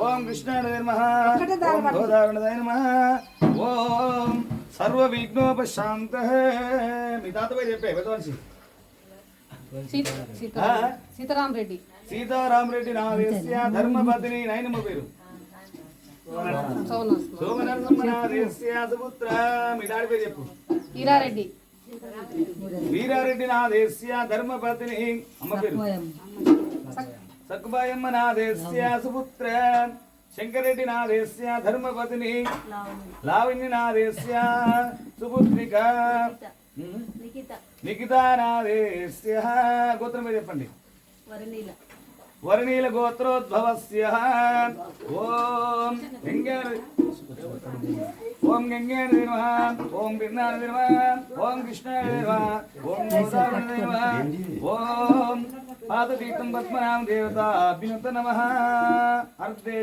ఓం కృష్ణాయ నమః ఓం గోదావరణాయ నమః ఓం సర్వ విఘ్నోపశాంతః. మీ తాతపై చెప్పే పెద్దవాసి సీతారామరెడ్డి సీతారామరెడ్డి నాదేశ్య ధర్మపత్ని నైనమ్మ పేరు సోమనరసింహనాదేశ్య సుపుత్ర. మీ డాడి పేరు చెప్పు. వీరారెడ్డి వీరారెడ్డి నాదేశ్య ధర్మపత్ని అమ్మ పేరు సక్కుబాయమ్మ నాదేశ్య సుపుత్ర. శంకరెడ్డి నాదేశ్య ధర్మపత్ని లావణ్య నాదేశ్య సుపుత్రిక. నిఖిత నాదేశ్య గోత్రం మీద చెప్పండి. వర్ణీల గోత్రోద్భవస్య. ఓం ఓం గంగేణ నమః ఓం గిరినాథ నమః ఓం కృష్ణాయ నమః ఓం గోదావరి నమః ఓం పాదతీర్థం పద్మనామ దేవతాభ్యున్నత నమః. అర్ధే